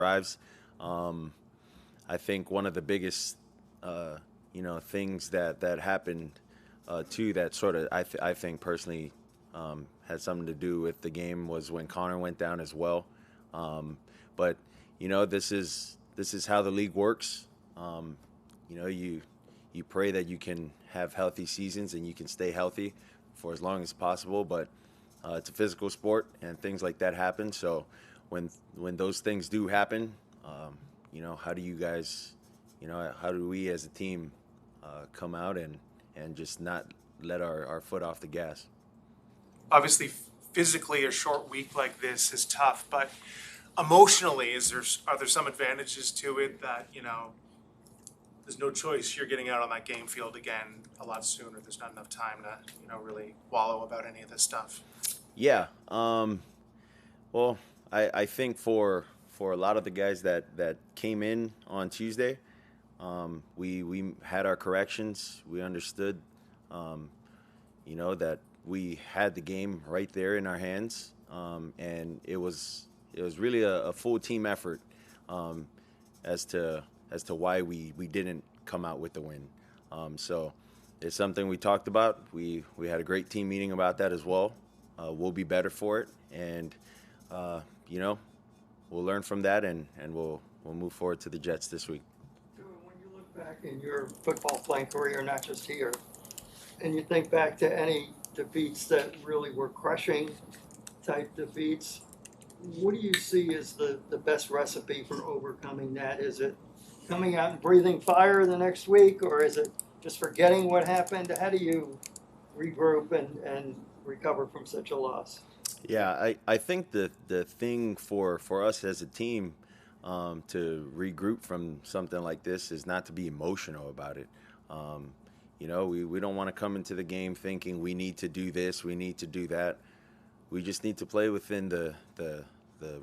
drives. I think one of the biggest, things that happened too that sort of I think personally had something to do with the game was when Connor went down as well. But this is how the league works. Um, you pray that you can have healthy seasons and you can stay healthy for as long as possible. But it's a physical sport and things like that happen. So when those things do happen, how do you guys, how do we as a team come out and just not let our foot off the gas? Obviously, physically, a short week like this is tough, but emotionally, are there some advantages to it that there's no choice. You're getting out on that game field again a lot sooner. There's not enough time to really wallow about any of this stuff. Yeah. Well, I think for a lot of the guys that came in on Tuesday, we had our corrections. We understood, that we had the game right there in our hands, and it was really a full team effort, um, as to why we didn't come out with the win. So it's something we talked about. We had a great team meeting about that as well. We'll be better for it, and uh, you know we'll learn from that, and we'll move forward to the Jets this week. When you look back in your football playing career, not just here, and you think back to any defeats that really were crushing type defeats, what do you see as the best recipe for overcoming that? Is it coming out and breathing fire the next week, or is it just forgetting what happened? How do you regroup and recover from such a loss? Yeah, I think the thing for us as a team, to regroup from something like this is not to be emotional about it. Um, we don't want to come into the game thinking we need to do this, we need to do that. We just need to play within the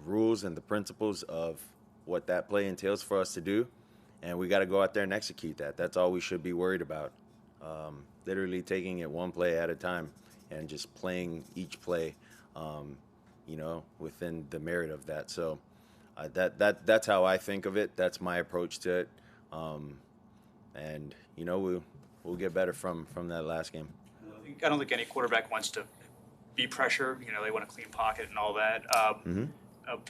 rules and the principles of what that play entails for us to do, and we got to go out there and execute that. That's all we should be worried about. Literally taking it one play at a time and just playing each play, within the merit of that. So that's how I think of it. That's my approach to it, um, and we'll get better from that last game. I don't think any quarterback wants to be pressure. They want a clean pocket and all that. Hmm.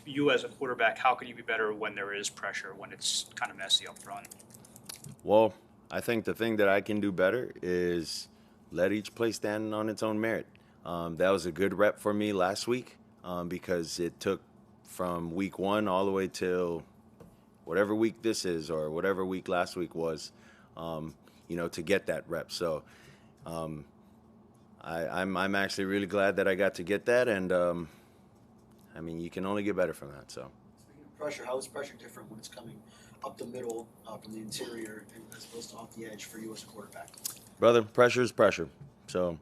You as a quarterback, how can you be better when there is pressure, when it's kind of messy up front? Well, I think the thing that I can do better is let each play stand on its own merit. That was a good rep for me last week, because it took from week one all the way till whatever week this is or whatever week last week was, to get that rep. So um, I'm actually really glad that I got to get that, and I mean you can only get better from that. So. Speaking of pressure, how is pressure different when it's coming up the middle, from the interior, as opposed to off the edge for you as a quarterback? Brother, pressure is pressure. So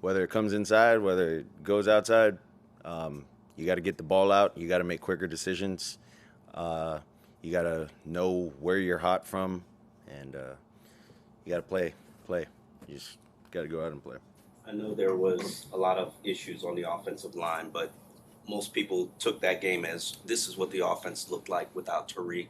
whether it comes inside, whether it goes outside, you got to get the ball out. You got to make quicker decisions. Uh, you got to know where you're hot from, and you got to play. You just got to go out and play. I know there was a lot of issues on the offensive line, but most people took that game as this is what the offense looked like without Tariq.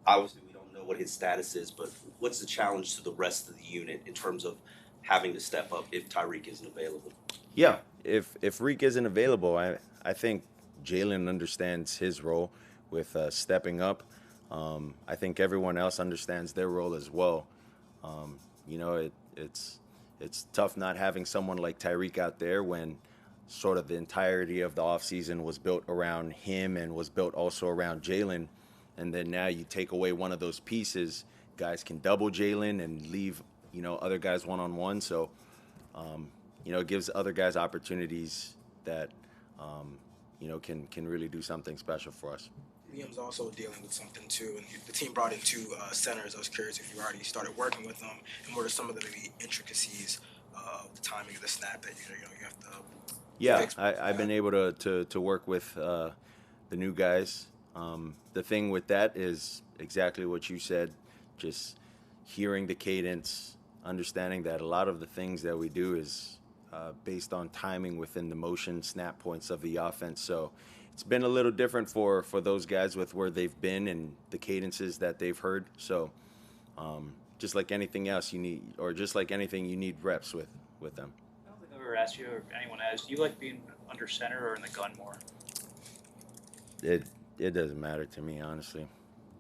Obviously, we don't know what his status is, but what's the challenge to the rest of the unit in terms of having to step up if Tyreek isn't available? Yeah, if Reek isn't available, I think Jalen understands his role with stepping up. I think everyone else understands their role as well. It's tough not having someone like Tyreek out there when sort of the entirety of the offseason was built around him and was built also around Jalen. And then now you take away one of those pieces, guys can double Jalen and leave, other guys one on one. So, it gives other guys opportunities that, can really do something special for us. Liam's also dealing with something too, and the team brought in two centers. I was curious if you already started working with them, and what are some of the maybe intricacies of the timing of the snap that you have to Yeah, fix? I've been able to work with the new guys. The thing with that is exactly what you said, just hearing the cadence, understanding that a lot of the things that we do is based on timing within the motion snap points of the offense. So it's been a little different for those guys with where they've been and the cadences that they've heard. So just like anything else, you need, or just like anything, you need reps with them. I don't think I've ever asked you or anyone has. Do you like being under center or in the gun more? It doesn't matter to me, honestly.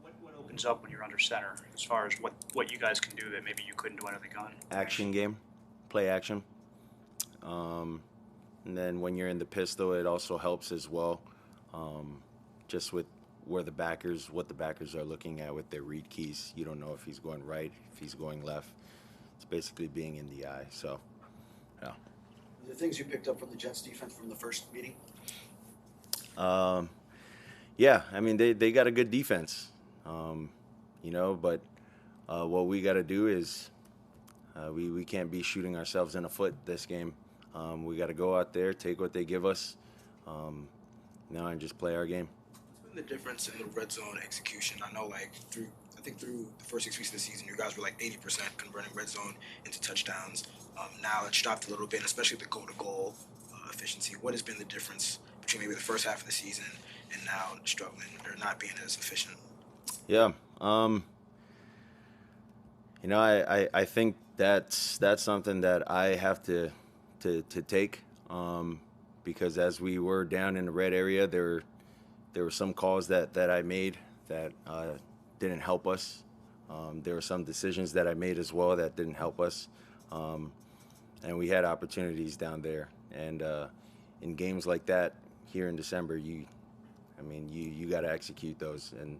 What opens up when you're under center as far as what you guys can do that maybe you couldn't do under the gun? Action game, play action. And then when you're in the pistol, it also helps as well. Just with what the backers are looking at with their read keys. You don't know if he's going right, if he's going left. It's basically being in the eye. So, yeah. The things you picked up from the Jets defense from the first meeting? Yeah, I mean, they got a good defense, but what we got to do is we can't be shooting ourselves in the foot this game. We got to go out there, take what they give us, and just play our game. What's been the difference in the red zone execution? I know, through the first 6 weeks of the season, you guys were 80% converting red zone into touchdowns. Now it's dropped a little bit, especially the goal-to-goal efficiency. What has been the difference between maybe the first half of the season and now struggling or not being as efficient? Yeah, I think that's something that I have to take, because as we were down in the red area, there were some calls that I made that didn't help us. There were some decisions that I made as well that didn't help us, and we had opportunities down there. And in games like that here in December, you got to execute those. And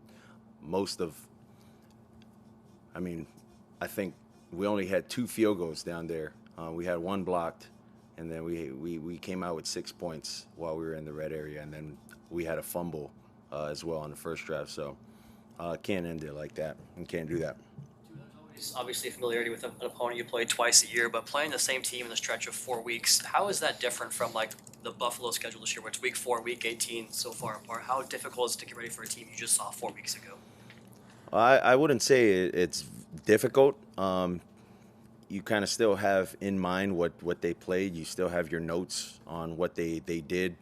I think we only had 2 field goals down there. We had 1 blocked, and then we came out with 6 points while we were in the red area, and then we had a fumble as well on the first drive. So can't end it like that, and can't do that. There's obviously familiarity with an opponent you play twice a year, but playing the same team in the stretch of 4 weeks, how is that different from the Buffalo schedule this year, where it's week 4, week 18 so far apart? How difficult is it to get ready for a team you just saw 4 weeks ago? I wouldn't say it's difficult. You kind of still have in mind what they played. You still have your notes on what they did.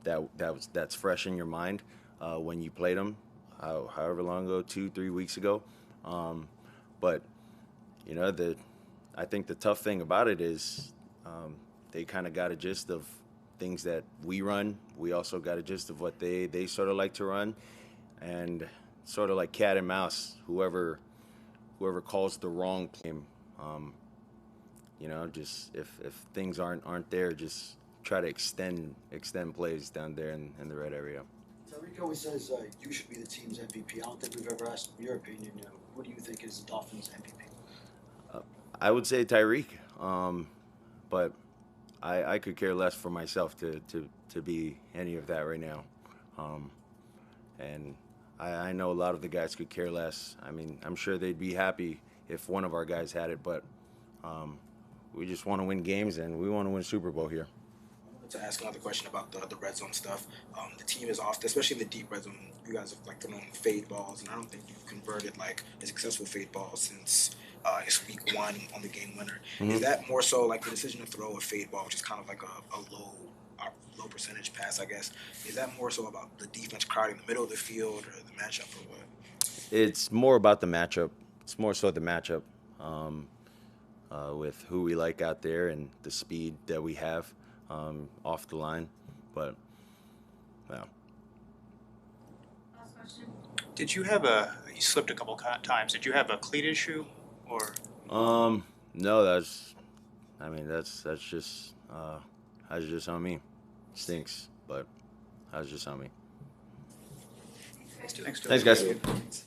That's fresh in your mind when you played them, however long ago, 2-3 weeks ago. But I think the tough thing about it is they kind of got a gist of things that we run. We also got a gist of what they sort of like to run, and sort of like cat and mouse. Whoever calls the wrong play, just if things aren't there, just try to extend plays down there in the red area. Tyreek always says you should be the team's MVP. I don't think we've ever asked your opinion. Who do you think is the Dolphins' MVP? I would say Tyreek, but I could care less for myself to be any of that right now. And I know a lot of the guys could care less. I mean, I'm sure they'd be happy if one of our guys had it, but we just want to win games, and we want to win Super Bowl here. I wanted to ask another question about the red zone stuff. The team is often, especially in the deep red zone, you guys have thrown fade balls, and I don't think you've converted a successful fade ball since I guess week 1 on the game winner. Mm-hmm. Is that more so the decision to throw a fade ball, which is kind of a low percentage pass, I guess? Is that more so about the defense crowding the middle of the field, or the matchup, or what? It's more about the matchup. It's more so the matchup with who we like out there and the speed that we have off the line. But, yeah. Last question. Did you have you slipped a couple times. Did you have a cleat issue, or? No, that's just on me. Stinks, but that's just on me. Thanks, guys. Thanks, guys.